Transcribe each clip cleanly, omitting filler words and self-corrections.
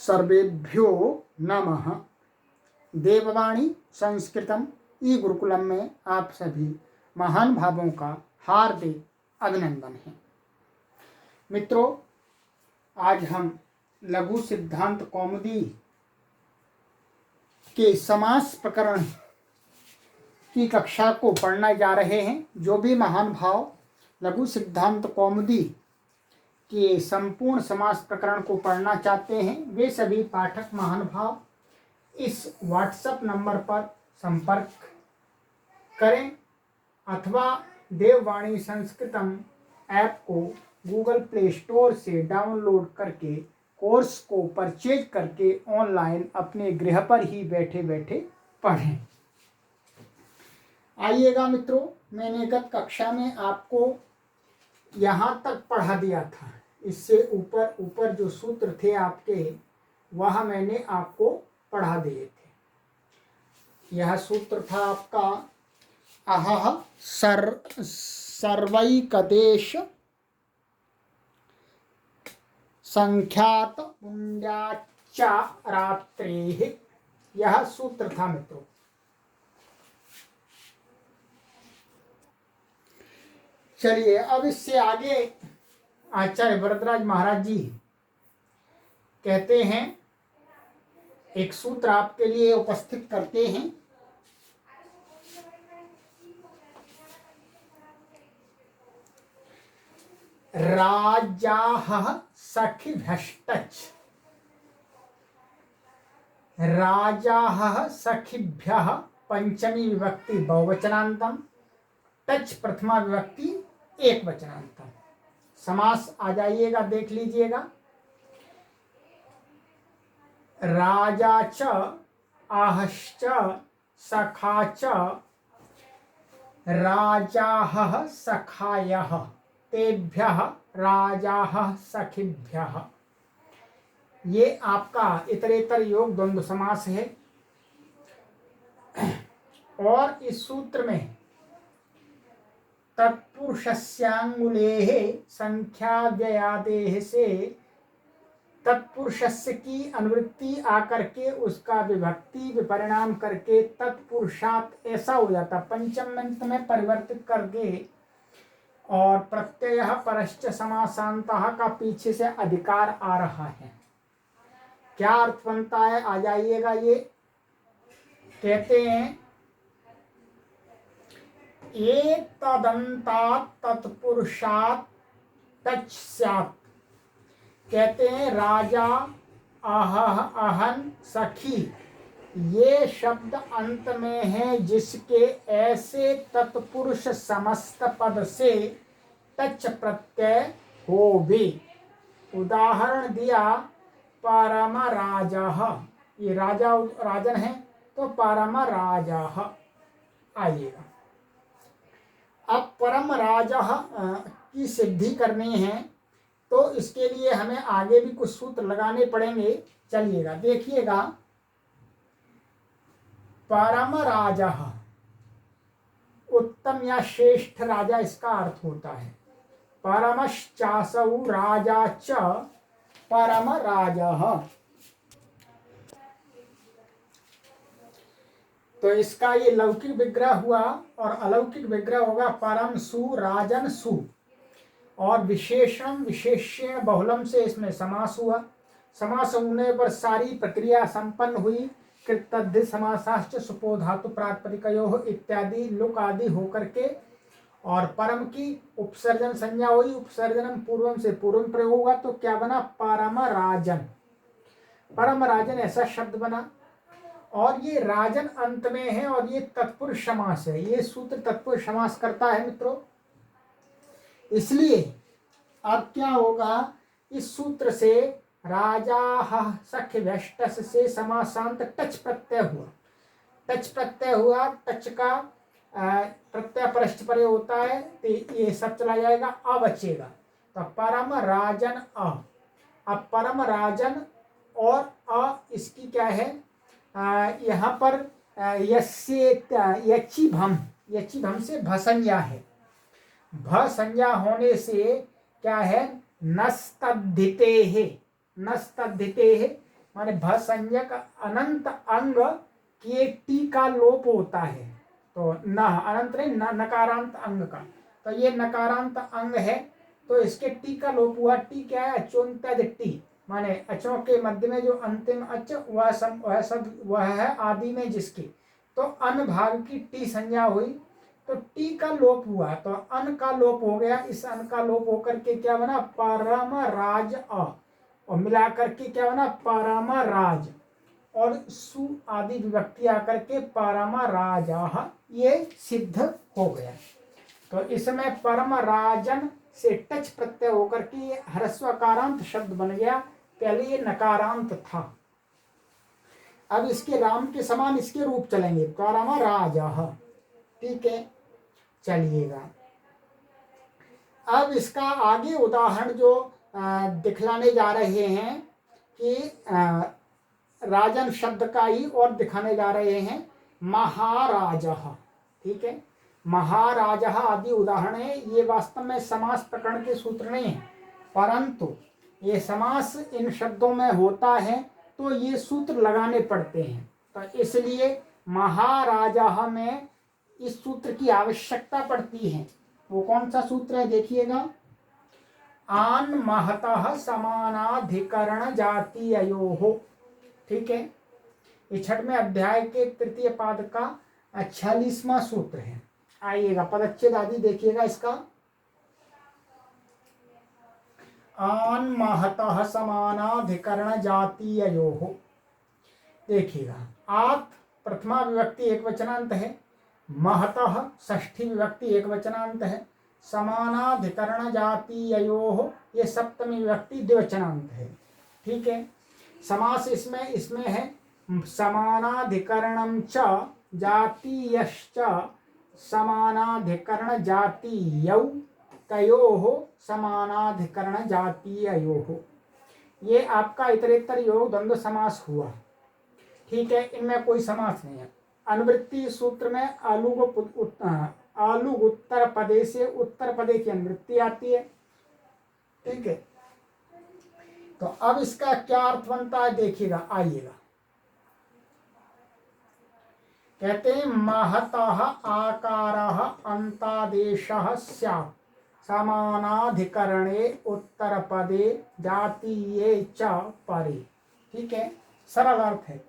सर्वेभ्यो नमः। देववाणी संस्कृतम ई गुरुकुलम में आप सभी महान भावों का हार्दिक अभिनंदन है। मित्रों, आज हम लघु सिद्धांत कौमुदी के समास प्रकरण की कक्षा को पढ़ने जा रहे हैं। जो भी महान भाव लघु सिद्धांत कौमुदी के संपूर्ण समास प्रकरण को पढ़ना चाहते हैं, वे सभी पाठक महान भाव इस व्हाट्सएप नंबर पर संपर्क करें अथवा देववाणी संस्कृतम ऐप को गूगल प्ले स्टोर से डाउनलोड करके कोर्स को परचेज करके ऑनलाइन अपने गृह पर ही बैठे बैठे पढ़ें। आइएगा मित्रों, मैंने गत कक्षा में आपको यहाँ तक पढ़ा दिया था। इससे ऊपर जो सूत्र थे आपके, वह मैंने आपको पढ़ा दिए थे। यह सूत्र था आपका अहह सर्वैकदेश संख्यात पुण्याच्च रात्रेः, यह सूत्र था मित्रों। चलिए अब इससे आगे आचार्य वरदराज महाराज जी कहते हैं, एक सूत्र आपके लिए उपस्थित करते हैं। राजाह सखिभ्यश्च, राजाह सखिभ्यः पंचमी विभक्ति बहुवचनांतम, टच प्रथमा विभक्ति एक वचनांतम। समास आ जाइएगा, देख लीजिएगा। राजा च आहश्च सखा च राजाः सखायः तेभ्यः राजाः सखिभ्यः। ये आपका इतरेतर योग द्वंद्व समास है। और इस सूत्र में तत्पुरुषस्याङ्गुलेः संख्याव्ययादेः से तत्पुरुषस्य की अनुवृत्ति आकर के उसका विभक्ति विपरिणाम करके तत्पुरुषात् ऐसा हो जाता, पंचम अंत में परिवर्तित करके, और प्रत्ययः परश्च समासान्तः का पीछे से अधिकार आ रहा है। क्या अर्थ बनता है, आ जाइएगा। ये कहते हैं एक तदंतात् तत्पुरुषात् टच स्यात्। कहते हैं राजा अहह अहन सखी, ये शब्द अंत में है जिसके ऐसे तत्पुरुष समस्त पद से टच प्रत्यय हो भी। उदाहरण दिया परम राजः, ये राजा राजन है तो परम राजः आइएगा। अब परम राजः की सिद्धि करनी है तो इसके लिए हमें आगे भी कुछ सूत्र लगाने पड़ेंगे। चलिएगा देखिएगा। परम राजः उत्तम या श्रेष्ठ राजा, इसका अर्थ होता है। परमश्चासौ राजा च परम राजः। तो इसका ये लौकिक विग्रह हुआ और अलौकिक विग्रह होगा परम सु राजन सु। और विशेषण विशेष्यण बहुलम से इसमें समास हुआ। समास होने पर सारी प्रक्रिया संपन्न हुई। कृतद्धि समासाश्च सुपो धातु प्रातिपदिकयोः इत्यादि लुक आदि होकर के, और परम की उपसर्जन संज्ञा हुई। उपसर्जनम पूर्वम से पूर्व प्रयोग हुआ तो क्या बना, परम राजन। परम राजन ऐसा शब्द बना। और ये राजन अंत में है और ये तत्पुरुष समास है। ये सूत्र तत्पुरुष समास करता है मित्रों। इसलिए अब क्या होगा, इस सूत्र से राजाः सखिभ्यश्च से समासांत टच प्रत्यय हुआ। टच प्रत्यय हुआ, टच का प्रत्यय परश्च परे होता है तो ये सब चला जाएगा, अ बचेगा। तो परम राजन अ। अब परम राजन और अ इसकी क्या है, यहाँ पर यच्ची भम से भ संज्ञा है। भ संज्ञा होने से क्या है, नस्तद्धितेः माने भ संज्ञक अनंत अंग के टी का लोप होता है। तो न अनंत नहीं, नकारांत अंग का, तो ये नकारांत अंग है, तो इसके टी का लोप हुआ। टी क्या है? अचोन्तज टी, माने अचों के मध्य में जो अंतिम अच वह है आदि में जिसकी, तो अन भाग की टी संज्ञा हुई, तो टी का लोप हुआ, तो अन का लोप हो गया। इस अन का लोप होकर के क्या बना? परम राज अ, और मिलाकर के क्या बना? परम राज, और सु आदि विभक्ति आकर के परम राजा, ये सिद्ध हो गया। तो इसमें परम राजन से टच प्रत्यय होकर के ये ह्रस्वकारांत शब्द बन गया। पहले ये नकारांत था। अब इसके राम के समान इसके रूप चलेंगे, परम राजा, ठीक है, चलिएगा। अब इसका आगे उदाहरण जो दिखलाने जा रहे हैं कि राजन शब्द का ही और दिखाने जा रहे हैं, महाराजा, ठीक है, महाराजा आदि उदाहरण है। ये वास्तव में समास प्रकरण के सूत्र नहीं है, परंतु ये समास इन शब्दों में होता है तो ये सूत्र लगाने पड़ते हैं। तो इसलिए महाराजा में इस सूत्र की आवश्यकता पड़ती है। वो कौन सा सूत्र है? देखिएगा, आन महतः समानाधिकरण जातीयो, ठीक है, ये 6वें अध्याय के तृतीय पाद का 46वां सूत्र है। आइएगा पदच्छेद आदि देखिएगा इसका। आन महतः समानाधिकरण जातीयो, देखिएगा, आत प्रथमा विभक्ति एक वचनांत है, महतः षष्ठी विभक्ति एक वचनांत है, समानाधिकरण जातीयो ये सप्तमी विभक्ति द्विवचनांत है, ठीक है। समास इसमें है समानाधिकरणं च जातीयश्च समानाधिकरण जातीयौ तयोः समानाधिकरण जातीययोः, ये आपका इतरेतर योग द्वंद्व समास हुआ, ठीक है। इनमें कोई समास नहीं है। अनुवृत्ति सूत्र में आलुग उत्तर पदे से उत्तर पदे की अनुवृत्ति आती है, ठीक है। तो अब इसका क्या अर्थ बनता है देखिएगा, आइएगा। कहते हैं महतः आकारः अन्तादेशः स्यात् समानाधिकरणे उत्तर पदे जातीये च परे, ठीक है। सरल अर्थ है,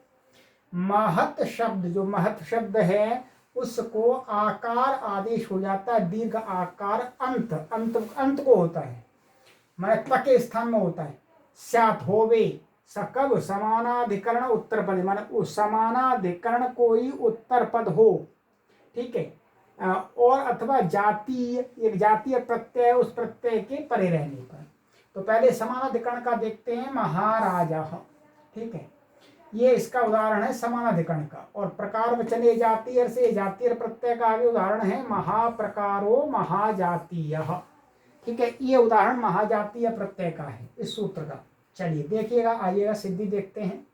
महत शब्द, जो महत शब्द है उसको आकार आदेश हो जाता है, दीर्घ आकार अंत अंत को होता है, मैं त के स्थान में होता है। स्यात् होवे, सकब समानाधिकरण उत्तर पद, माने उस समानाधिकरण कोई उत्तर पद हो, ठीक है, और अथवा जातीय, एक जातीय प्रत्यय उस प्रत्यय के परे रहने पर। तो पहले समानाधिकरण का देखते हैं, महाराजा, ठीक है, ये इसका उदाहरण है समानाधिकरण का। और प्रकार वचने जातीय से जातीय प्रत्यय का आगे उदाहरण है महाप्रकारो महाजातीयः, ठीक है, ये उदाहरण महाजातीय प्रत्यय का है इस सूत्र का। चलिए देखिएगा, आइएगा सिद्धि देखते हैं।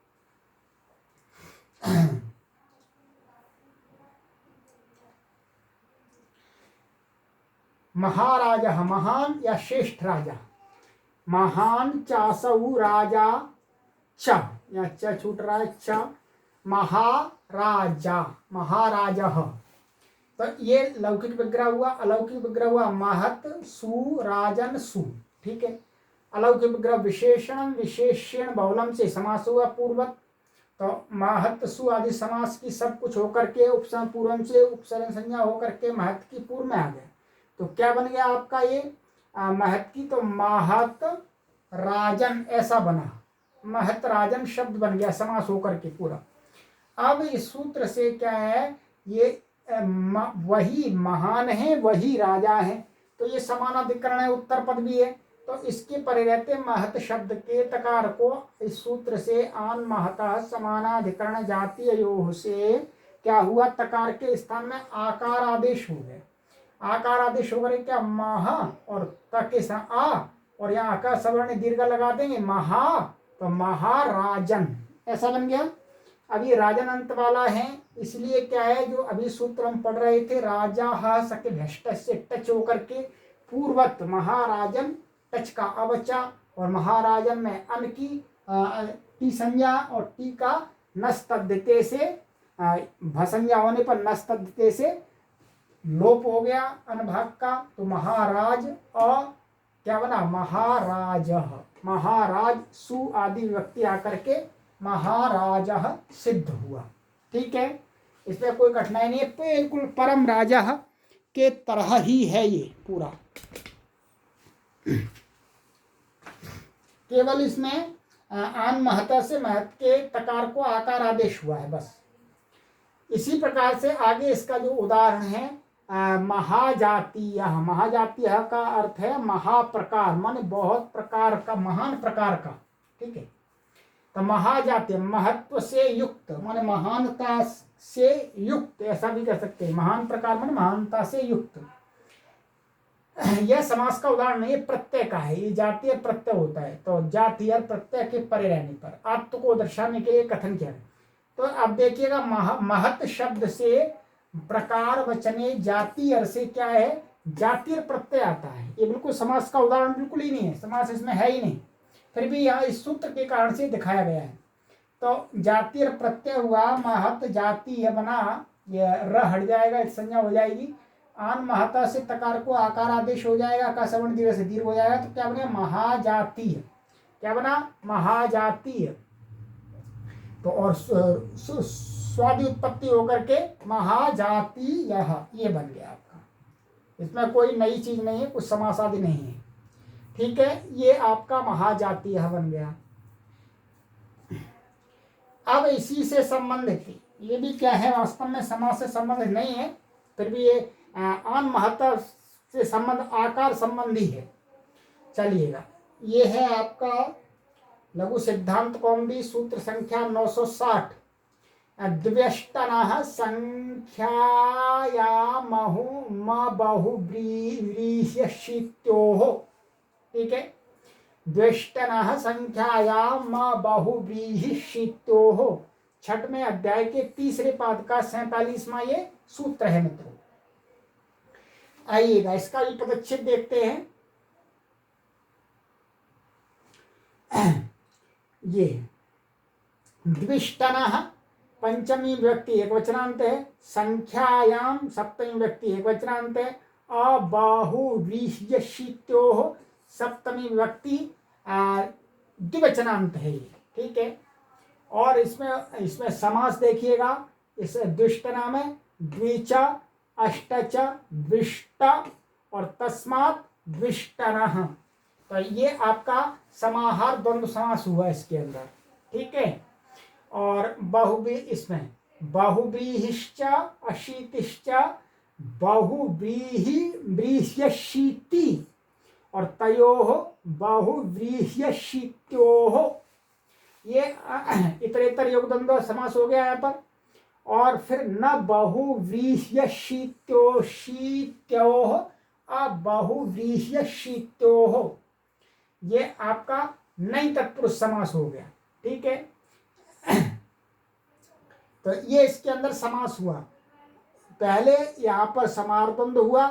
महाराजा, महान या श्रेष्ठ राजा, महान चासऊ राजा च, या च छूट रहा है, च महाराजा, महाराजा। तो ये लौकिक विग्रह हुआ, अलौकिक विग्रह हुआ महत सु राजन सु, ठीक है। अलौकिक विग्रह विशेषण विशेष्यण बहुलम से समास हुआ पूर्वत, तो महत सु आदि समास की सब कुछ होकर के उपसर्ग पूर्वम से उपसर्ग संज्ञा होकर के महत की पूर्व में आ गया। तो क्या बन गया आपका ये महत की, तो महत राजन ऐसा बना, महत राजन शब्द बन गया समास होकर के पूरा। अब इस सूत्र से क्या है, ये वही महान है वही राजा है, तो ये समानाधिकरण है, उत्तर पद भी है, तो इसके परे रहते महत शब्द के तकार को इस सूत्र से आन महतः समानाधिकरण जातीयोः से क्या हुआ, तकार के स्थान में आकार आदेश हो गए। आकार आदेश होकर क्या, महा और त के साथ आ, और यहाँ का सवर्ण दीर्घ लगा देंगे, महा, तो महाराजन ऐसा बन गया। अब ये राजन अंत वाला है, इसलिए क्या है, जो अभी सूत्र हम पढ़ रहे थे, राजा ह सके भ्रष्ट से टच होकर के पूर्वत महाराजन टच का अवचा, और महाराजन में अन की टी संज्ञा और टी का नस तद्धिते से भसंज्ञा होने पर नस तद्धिते से लोप हो गया अनुभाग का, तो महाराज क्या बना, महाराज। महाराज सु आदि व्यक्ति आकर के महाराज सिद्ध हुआ। ठीक है, इसमें कोई कठिनाई नहीं है, बिल्कुल परम राजा के तरह ही है ये पूरा। केवल इसमें आन महता से महत के तकार को आकार आदेश हुआ है बस। इसी प्रकार से आगे इसका जो उदाहरण है महाजातीय। महाजातीय का अर्थ है महाप्रकार, माने बहुत प्रकार का, महान प्रकार का। ठीक है, तो महाजातीय महत्व से युक्त, माने महानता से युक्त, ऐसा भी कह सकते हैं। महान प्रकार माने महानता से युक्त। यह समास का उदाहरण नहीं, प्रत्यय का है। ये जातीय प्रत्यय होता है, तो जातीय प्रत्यय के परे रहने पर आत्म को दर्शाने के लिए कथन किया है। तो अब देखिएगा, महत शब्द से प्रकार वचने जातीय से क्या है, जातीय प्रत्यय आता है। ये बिल्कुल समास का उदाहरण बिल्कुल ही नहीं है, समास इसमें है ही नहीं, फिर भी यहाँ इस सूत्र के कारण से दिखाया गया है। तो जातीय प्रत्यय हुआ, महत जातीय बना, ये र हट जाएगा, संज्ञा हो जाएगी। आन महता से तकार को आकार आदेश हो जाएगा, का सवर्ण दीर्घ से दीर्घ हो जाएगा, तो क्या बना, महाजातीय। क्या बना, महाजातीय। तो और स्वादि उत्पत्ति होकर के महाजातीय ये बन गया आपका। इसमें कोई नई चीज नहीं है, कुछ समास आदि नहीं है। ठीक है, ये आपका महाजातीय बन गया। अब इसी से संबंधित, ये भी क्या है, वास्तव में समास से संबंधित नहीं है, फिर भी ये आन महत्व से संबंध, आकार संबंधी है। चलिएगा, ये है आपका लघु सिद्धांत कौमुदी सूत्र संख्या 960। द्व्यष्टनः संख्यायामहु म बहुव्रीह्यशीत्योः। ठीक है, द्व्यष्टनः संख्यायाम म बहुव्रीह्यशीत्योः 6वें अध्याय के तीसरे पाद का 47वां ये सूत्र है मित्रों। आइएगा, इसका भी पदच्छेद देखते हैं। ये द्विष्टनः पंचमी व्यक्ति एक वचनांत है, संख्यायाम सप्तमी व्यक्ति एक वचनांत है, अबाहुव्रीह्यशीत्योः सप्तमी व्यक्ति द्विवचनांत है ये। ठीक है, और इसमें समास देखिएगा, इस द्विष्टना में द्विच, अष्टच, द्विष्ट और तस्मात् द्विष्टनः। तो ये आपका समाहार द्वंद्व समास हुआ इसके अंदर। ठीक है, और इसमें बहुव्रीहिश्च अशीतिश्च बहुव्रीह्यशीति और तयोः बहुव्रीह्यशीत्योः, ये इतरेतर योगद्वंद्व समास हो गया यहाँ पर। और फिर न बहुव्रीह्यशीत्योः अबहुव्रीह्यशीत्योः, ये आपका नई तत्पुरुष समास हो गया। ठीक है, तो ये इसके अंदर समास हुआ। पहले यहाँ पर समाहार द्वंद्व हुआ,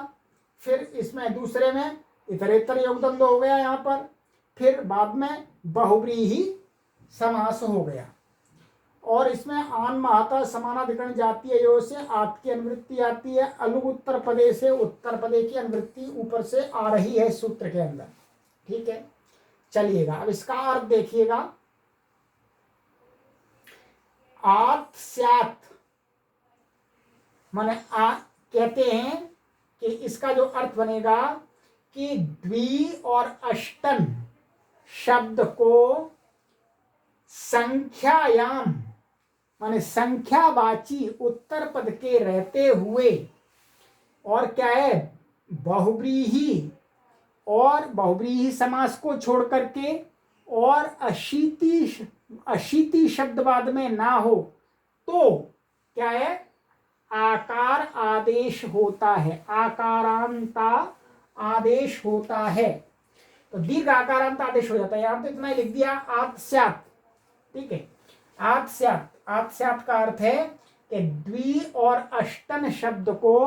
फिर इसमें दूसरे में इतरेतर योगद्वंद्व हो गया यहाँ पर, फिर बाद में बहुव्रीहि समास हो गया। और इसमें आन महता समानाधिकरण जातीय योग से आत की अनुवृत्ति आती है, अलुग उत्तर पदे से उत्तर पदे की अनुवृत्ति ऊपर से आ रही है सूत्र के अंदर। ठीक है, चलिएगा, अब इसका अर्थ देखिएगा। आत स्यात माने कहते हैं कि इसका जो अर्थ बनेगा कि द्वि और अष्टन शब्द को संख्यायाम माने संख्यावाची उत्तर पद के रहते हुए, और क्या है, बहुव्रीहि और बहुव्रीहि समास को छोड़ करके, और अशीति शब्द बाद में ना हो तो क्या है, आकार आदेश होता है, आकारांता आदेश होता है। तो दीर्घ आकारांत आदेश हो जाता है। यहां तो इतना ही लिख दिया, आत स्यात्। ठीक है, आत स्यात्, आत स्यात् का अर्थ है कि द्वि और अष्टन शब्द को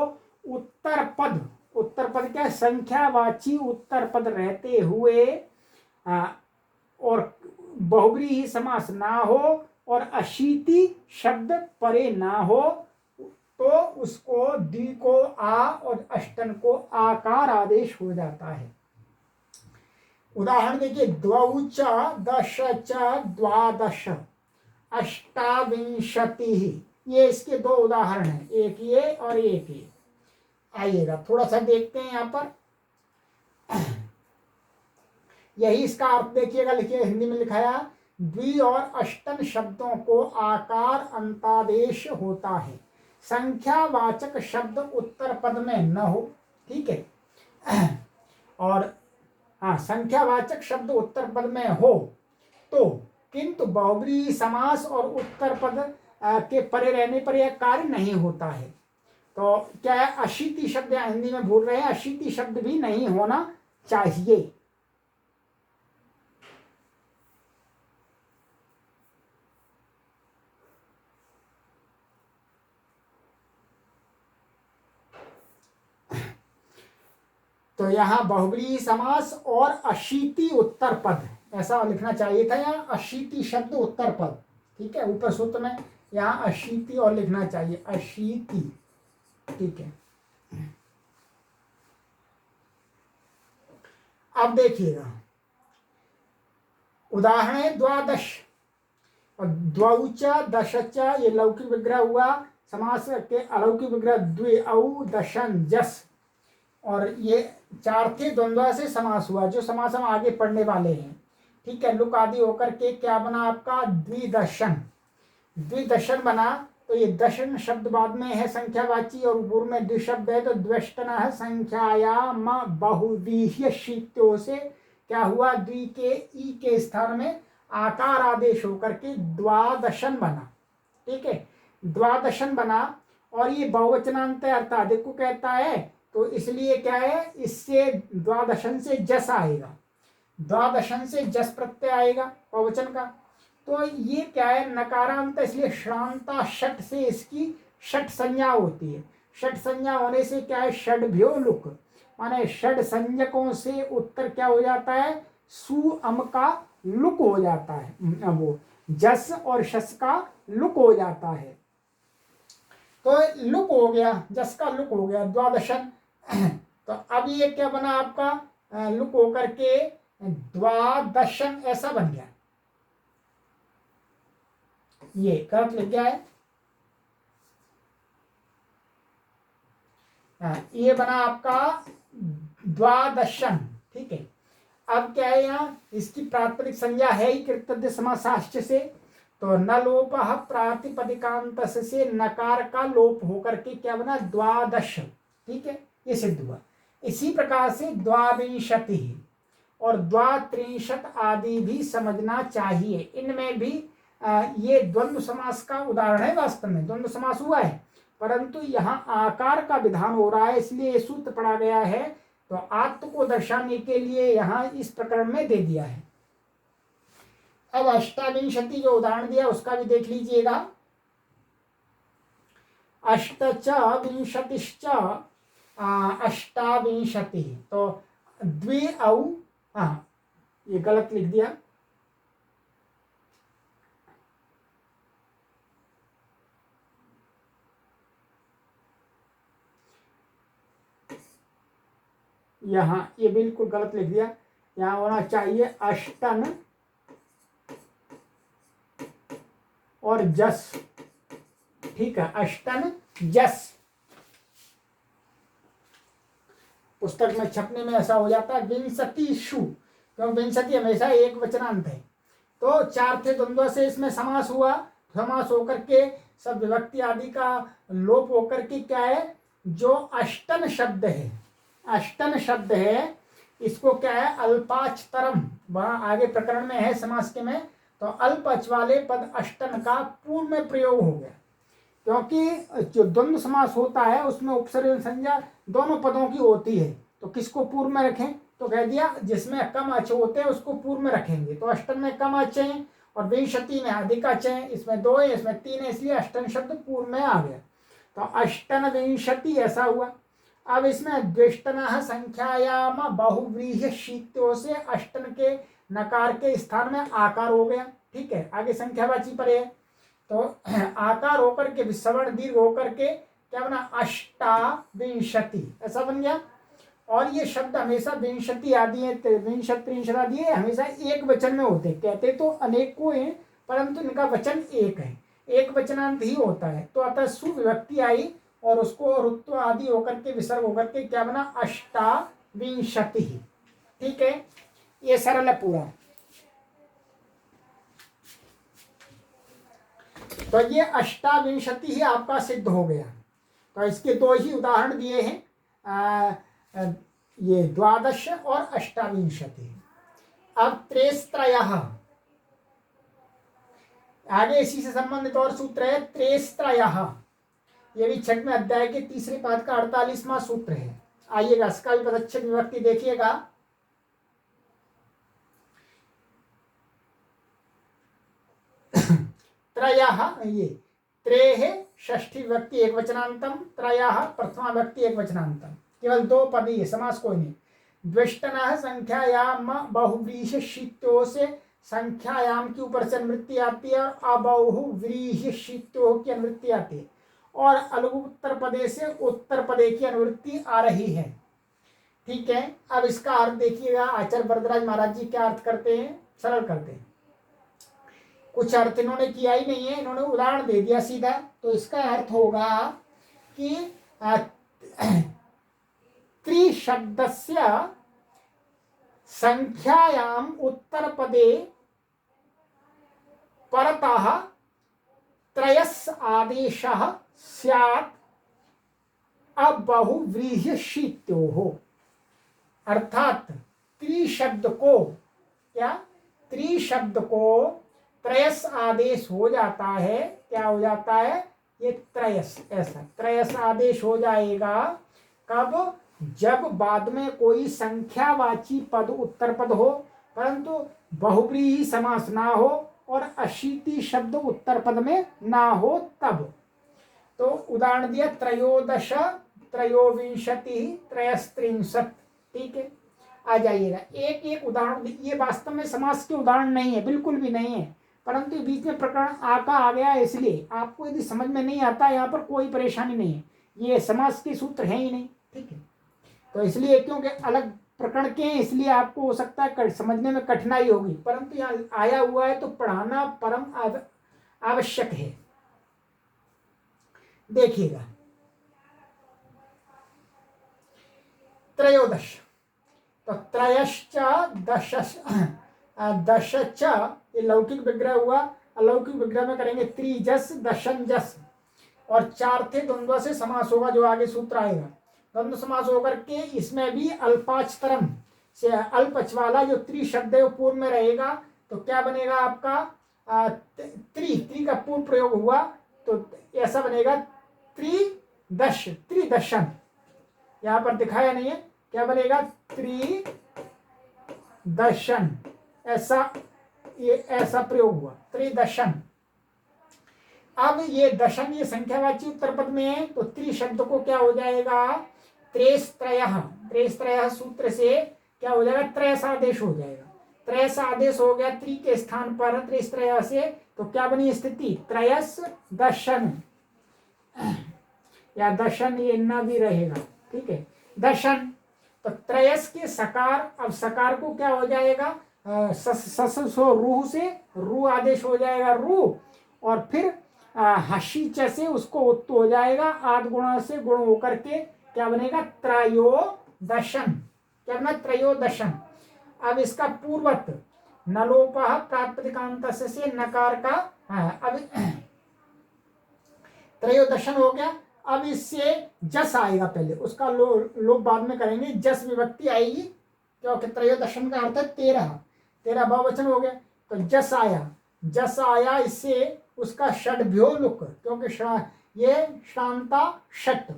उत्तर पद क्या संख्यावाची उत्तर पद रहते हुए और बहुब्रीहि समास ना हो और अशीति शब्द परे ना हो तो उसको द्वि को आ और अष्टन को आकार आदेश हो जाता है। उदाहरण देखिए, द्वौ च दश च द्वादश अष्टाविंशतिः, ये इसके दो उदाहरण हैं, एक ये और एक ये। आइएगा थोड़ा सा देखते हैं यहाँ पर। यही इसका अर्थ देखिएगा, लिखिए हिंदी में लिखाया, द्वि और अष्टन शब्दों को आकार अंतादेश होता है, संख्यावाचक शब्द उत्तर पद में न हो। ठीक है। और हाँ, संख्यावाचक शब्द उत्तर पद में हो तो, किंतु बहुब्रीहि समास और उत्तर पद के परे रहने पर यह कार्य नहीं होता है। तो क्या है, अशीति शब्द या हिंदी में भूल रहे हैं, अशीति शब्द भी नहीं होना चाहिए। तो यहाँ बहुब्रीहि समास और अशीति उत्तर पद ऐसा लिखना चाहिए था, यहाँ अशीति शब्द उत्तर पद। ठीक है, ऊपर सूत्र में यहाँ अशीति और लिखना चाहिए, अशीति। ठीक है, अब देखिएगा उदाहरण है द्वादश और द्वौ च दश च, ये लौकिक विग्रह हुआ। समास के अलौकिक विग्रह द्वि औ दशन जस, और ये चार थे द्वंद्व से समास हुआ, जो समास हम आगे पढ़ने वाले हैं। ठीक है, लुक आदि होकर के क्या बना आपका, द्विदशन। द्विदशन बना तो ये दशन शब्द बाद में है संख्यावाची और पूर्व में द्विशब्द है, तो द्व्यष्टन है संख्यायाम बहुव्रीहि शीत्यों से क्या हुआ, द्वि के ई के स्थान में आकार आदेश होकर के द्वादशन बना। ठीक है, द्वादशन बना और ये बहुवचनांत अर्थाधिक को कहता है, तो इसलिए क्या है, इससे द्वादशन से जस आएगा, द्वादशन से जस प्रत्यय आएगा बहुवचन का। तो ये क्या है, नकारांत, इसलिए श्रांता षट से इसकी षट संज्ञा होती है। षट संज्ञा होने से क्या है, षड्भ्यो लुक, माने षड संज्ञकों से उत्तर क्या हो जाता है, सु अम का लुक हो जाता है, वो जस और शस का लुक हो जाता है। तो लुक हो गया, जस का लुक हो गया, द्वादशन। तो अब ये क्या बना आपका, लुक होकर के द्वादशन ऐसा बन गया, ये गलत लिख गया है। ये बना आपका द्वादशन। ठीक है, अब क्या है, यहाँ इसकी प्रातिपदिक संज्ञा है ही कृतज्ञ समासाश्च से, तो न लोप प्रातिपदिकांत से नकार का लोप होकर के क्या बना, द्वादश। ठीक है, ये सिद्ध हुआ। इसी प्रकार से द्वाविंशति और द्वात्रिंशत आदि भी समझना चाहिए। इनमें भी ये द्वंद्व समास का उदाहरण है, वास्तव में द्वंद्व समास हुआ है, परंतु यहाँ आकार का विधान हो रहा है, इसलिए ये सूत्र पढ़ा गया है। तो आत्म को दर्शाने के लिए यहाँ इस प्रकरण में दे दिया है। अब अष्टाविंशति जो उदाहरण दिया उसका भी देख लीजिएगा। अष्ट च विंशतिश्च अष्टाविंशति, तो द्वि औ, हाँ ये गलत लिख दिया, यहाँ ये बिल्कुल गलत लिख दिया, यहाँ होना चाहिए अष्टन और जस। ठीक है, अष्टन जस, पुस्तक में छपने में ऐसा हो जाता है विंशतिषु, क्योंकि विंशति हमेशा एक वचनांत है। तो चार थे द्वंद्व से इसमें समास हुआ, समास होकर के सब विभक्ति आदि का लोप होकर के क्या है, जो अष्टन शब्द है, अष्टन शब्द है, इसको क्या है, अल्पाचतरम, वहां आगे प्रकरण में है समास के में, तो अल्पच वाले पद अष्टन का पूर्व में प्रयोग हो गया, क्योंकि जो द्वंद्व समास होता है उसमें उपसर्ग संज्ञा दोनों पदों की होती है। तो किसको पूर्व में रखें, तो कह दिया जिसमें कम अच होते हैं उसको पूर्व में रखेंगे। तो अष्टन में कम अच है और विंशति में अधिक अच है, इसमें दो है इसमें तीन है, इसलिए अष्टन शब्द पूर्व में आ गया। तो अष्टन विंशति ऐसा हुआ। अब इसमें द्विष्टनः संख्यायाम बहुव्रीहि शीत्यों से अष्टन के नकार के स्थान में आकार हो गया। ठीक है, आगे संख्यावाची पर है तो आकार होकर के सवर्ण दीर्घ होकर के क्या बना, अष्टाविंशति, ऐसा बन गया। और ये शब्द हमेशा विंशति आदि है, विंशति त्रिंशत आदि है, हमेशा एक वचन में होते, कहते तो अनेकों हैं परंतु इनका वचन एक है, एक वचनांत ही होता है। तो अतः सुविभक्ति आई और उसको रुत्व आदि होकर के विसर्ग होकर के क्या बना, अष्टाविंशति। ठीक है, ये सरल है पूरा। तो ये अष्टाविंशति ही आपका सिद्ध हो गया। तो इसके दो ही उदाहरण दिए हैं, ये द्वादश और अष्टाविंशति। अब त्रेस्त्रयः, आगे इसी से संबंधित और सूत्र है त्रेस्त्रयः। ये भी 6वें अध्याय के तीसरे पाद का 48वां सूत्र है। आइएगा, इसका भी पदच्छेद विभक्ति देखिएगा। त्रयः, ये त्रेः षष्ठी विभक्ति एक वचनांतम, त्रयः प्रथमा विभक्ति एक वचनांतम, केवल दो पद ही है, समास कोई नहीं। द्विष्टनः संख्यायाम बहुव्रीहि शीत्यों से संख्यायाम की ऊपर से अनुवृत्ति आती है और अबहुव्रीहि शीत्यों की अनुवृत्ति आती है, और अलग उत्तर पदे से उत्तर पदे की अनुवृत्ति आ रही है। ठीक है, अब इसका अर्थ देखिएगा, आचार्य वरदराज महाराज जी क्या अर्थ करते हैं, सरल करते हैं। कुछ अर्थ इन्होंने किया ही नहीं है, इन्होंने उदाहरण दे दिया सीधा। तो इसका अर्थ होगा कि त्रिशब्दस्य संख्यायाम उत्तर पदे परतः त्रयस् आदेशः स्यात् अबहुव्रीहि शीत्योः। अर्थात त्रिशब्द को, क्या त्रिशब्द को त्रयस आदेश हो जाता है, क्या हो जाता है, ये त्रयस, ऐसा त्रयस आदेश हो जाएगा। कब, जब बाद में कोई संख्यावाची पद उत्तर पद हो परंतु बहुव्रीहि समास ना हो और अशीति शब्द उत्तर पद में ना हो तब। तो उदाहरण दिया त्रयोदश, त्रयोविंशति, त्रयस्त्रिंशत्। ठीक है, आ जाइएगा, एक एक उदाहरण। ये वास्तव में समास के उदाहरण नहीं है, बिल्कुल भी नहीं है, परंतु बीच में प्रकरण आका आ गया है, इसलिए आपको यदि समझ में नहीं आता यहाँ पर कोई परेशानी नहीं है, ये समास के सूत्र हैं ही नहीं। ठीक है, तो इसलिए क्योंकि अलग प्रकरण के हैं इसलिए आपको हो सकता है समझने में कठिनाई होगी, परंतु यहाँ आया हुआ है तो पढ़ाना परम आवश्यक है। देखिएगा, त्रयोदश, तो त्रयश्च दशच, ये लौकिक विग्रह हुआ। अलौकिक विग्रह में करेंगे त्रिजस दशनजस, और चार थे द्वंद्व से समास होगा, जो आगे सूत्र आएगा। द्वंद्व समास होकर के इसमें भी अल्पाचतरम से अल्पच वाला जो त्रि शब्द है वो पूर्व में रहेगा। तो क्या बनेगा आपका, त्रि का पूर्व प्रयोग हुआ तो ऐसा बनेगा त्रिदश, त्रिदशन। यहाँ पर दिखाया नहीं है, क्या बनेगा, त्रिदशन, ऐसा, ये ऐसा प्रयोग हुआ, त्रिदशन। अब ये दशन, ये संख्यावाची उत्तर पद में है, तो त्रि शब्द को क्या हो जाएगा, त्रेस्त्रयः, त्रेस्त्रयः सूत्र से क्या हो जाएगा, त्रयस आदेश हो जाएगा। त्रयस आदेश हो गया त्रि के स्थान पर त्रेस्त्रयः से, तो क्या बनी स्थिति, त्रयस दशन, या दशन, ये न भी रहेगा। ठीक है, दशन, तो त्रयस के सकार, अब सकार को क्या हो जाएगा, सो रूह से रू आदेश हो जाएगा, रू, और फिर हशीच से उसको उत्त हो जाएगा, आद गुणा से गुण होकर के क्या बनेगा, त्रयोदशन। क्या बना, त्रयोदशन। अब इसका पूर्वत नलोपः प्रातिपदिकांत से नकार का, अब त्रयोदशन हो गया। अब इससे जस आएगा पहले, उसका लोप बाद में करेंगे, जस विभक्ति आएगी, क्योंकि त्रयोदशन का अर्थ है 13, 13 बहुवचन हो गया। तो जस आया, जस आया, इससे उसका षड्भ्यो लुक, क्योंकि ये शांता षट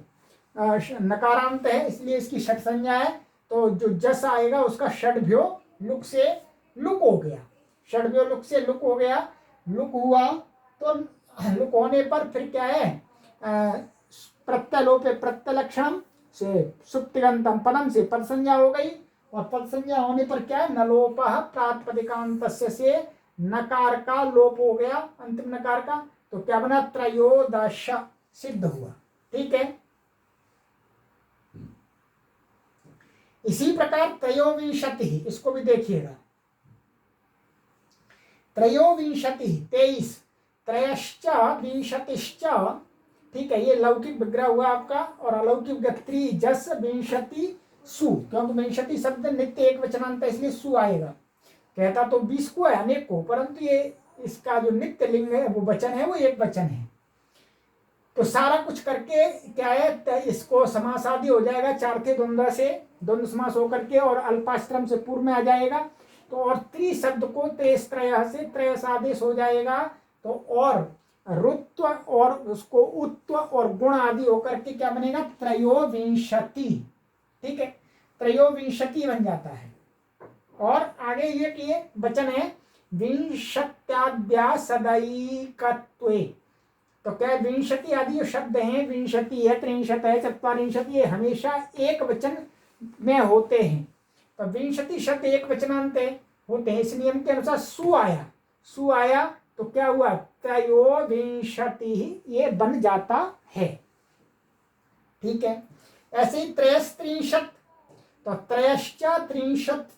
नकारांत है इसलिए इसकी षट संज्ञा है। तो जो जस आएगा उसका षड्भ्यो लुक से लुक हो गया, षड्भ्यो लुक से लुक हो गया। लुक हुआ तो लुक होने पर फिर क्या है, प्रत्यलोप, प्रत्यलक्षण से सुप्तिगंतम पदम से पद संज्ञा हो गई, और पद संज्ञा होने पर क्या है, नलोपः प्रातिपदिकांतस्य से नकार का लोप हो गया, अंतिम नकार का, तो क्या बना, त्रयोदश सिद्ध हुआ। ठीक है, इसी प्रकार त्रयोविंशति, इसको भी देखिएगा, त्रयोविंशति 23, त्रयश्च विंशतिश्च, ठीक है, ये लौकिक विग्रह हुआ आपका, और अलौकिक विग्रह त्रिजस विंशति सु, क्योंकि विंशति शब्द नित्य एक वचनांत है इसलिए सु आएगा। कहता तो 20 को है, अनेक को, परंतु ये इसका जो नित्य लिंग है वो वचन है, वो एक वचन है। तो सारा कुछ करके क्या है, इसको समास आदि हो जाएगा, चार थे द्वंद्व से द्वंद्व समास होकर के, और अल्पाश्रम से पूर्व में आ जाएगा। तो और त्रि शब्द को तेस्त्रय से त्रयस आदेश हो जाएगा, तो और रुत्व और उसको उत्व और गुण आदि होकर के क्या बनेगा, त्रयोविंशति। ठीक है, त्रयोविंशति बन जाता है। और आगे ये कि ये वचन है विंशत्याद्या सदैकत्वे, तो क्या विंशति आदि जो शब्द हैं, विंशति है, त्रिंशत है, चत्वारिंशति, ये हमेशा एक वचन में होते हैं। तो विंशति शब्द एक वचनांत होते हैं, इस नियम के अनुसार सु आया, सु आया तो क्या हुआ, त्रयोविंशति ये बन जाता है। ठीक है, ऐसे ही त्रयस्त्रिंशत, तो त्रयश्च त्रिंशत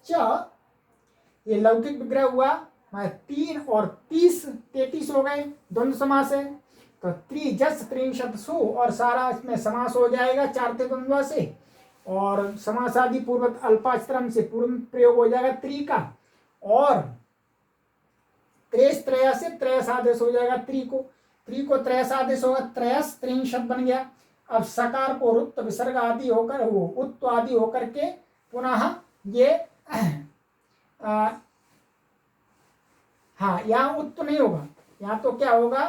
ये लौकिक विग्रह हुआ, 3 और 30 33 हो गए, द्वंद्व समास है। तो त्रिजस त्रिंशत सु, और सारा इसमें समास हो जाएगा चार थे द्वंद्व से, और समासादि पूर्वक अल्पाश्रम से पूर्व प्रयोग हो जाएगा त्रि का, और त्रेस त्रय से त्रयस आदेश हो जाएगा, त्रि को त्रयस आदेश होगा, त्रयस त्रिंशत बन गया। अब सकार को रुत्त विसर्ग आदि होकर, वो उत्व आदि होकर के पुनः ये हाँ, यहाँ उत्व नहीं होगा, यहाँ तो क्या होगा,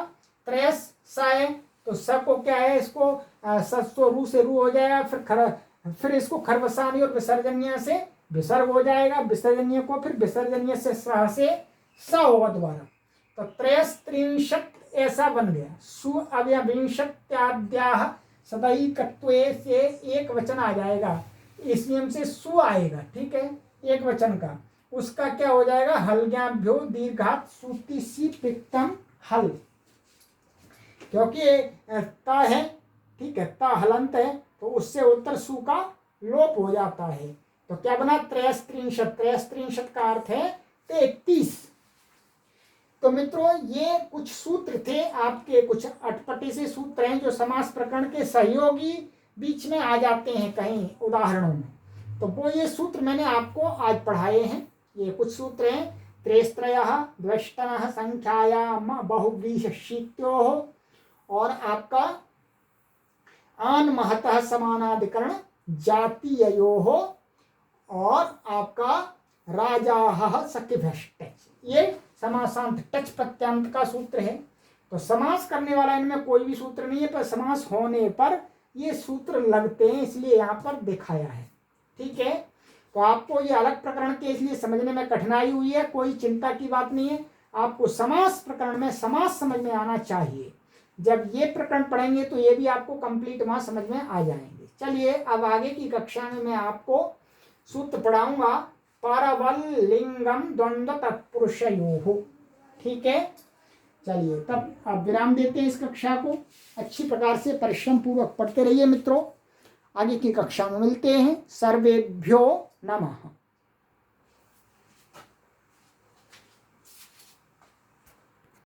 त्रयस सा है, तो स को क्या है, इसको सस्व रू से रू हो जाएगा, फिर इसको खरवसानी और विसर्जनीय से विसर्ग हो जाएगा, विसर्जनीय को फिर विसर्जनीय से सह से स होगा दोबारा, तो त्रयस्त्रिंशत ऐसा बन गया। सु अब या विंशत्याद्याः सदैकत्वे से एक वचन आ जाएगा, इस नियम से सु आएगा। ठीक है, एक वचन का, उसका क्या हो जाएगा, हल्ग्याभ्यो दीर्घात सूति सी पिक्तम हल, क्योंकि ता है, ठीक है, ता हलंत है, तो उससे उत्तर सु का लोप हो जाता है। तो क्या बना, त्रयस्त्रिंशत, त्रयस्त्रिंशत का अर्थ है 33। तो मित्रों ये कुछ सूत्र थे आपके, कुछ अटपटे से सूत्र हैं जो समास प्रकरण के सहयोगी बीच में आ जाते हैं कहीं उदाहरणों में। तो वो ये सूत्र मैंने आपको आज पढ़ाए हैं। ये कुछ सूत्र हैं, त्रेस्त्रयः द्वष्टनः संख्यायाम बहुव्रीहिशीत्योः, और आपका आन महतः समानाधिकरण जातीययोः, और आपका राजाः सखिभ्यश्च, ये समासांत टच प्रत्यांत का सूत्र है। तो समास करने वाला इनमें कोई भी सूत्र नहीं है, पर समास होने पर ये सूत्र लगते हैं, इसलिए यहाँ पर दिखाया है। ठीक है, तो आपको ये अलग प्रकरण के इसलिए समझने में कठिनाई हुई है, कोई चिंता की बात नहीं है। आपको समास प्रकरण में समास समझ में आना चाहिए। जब ये प्रकरण पढ़ेंगे तो ये भी आपको कंप्लीट वहां समझ में आ जाएंगे। चलिए अब आगे की कक्षा में मैं आपको सूत्र पढ़ाऊंगा, पारवल लिंगम द्वंद्व तत्पुरुषयोः। ठीक है, चलिए तब आप विराम देते हैं इस कक्षा को। अच्छी प्रकार से परिश्रम पूर्वक पढ़ते रहिए मित्रों। आगे की कक्षा में मिलते हैं। सर्वेभ्यो नमः।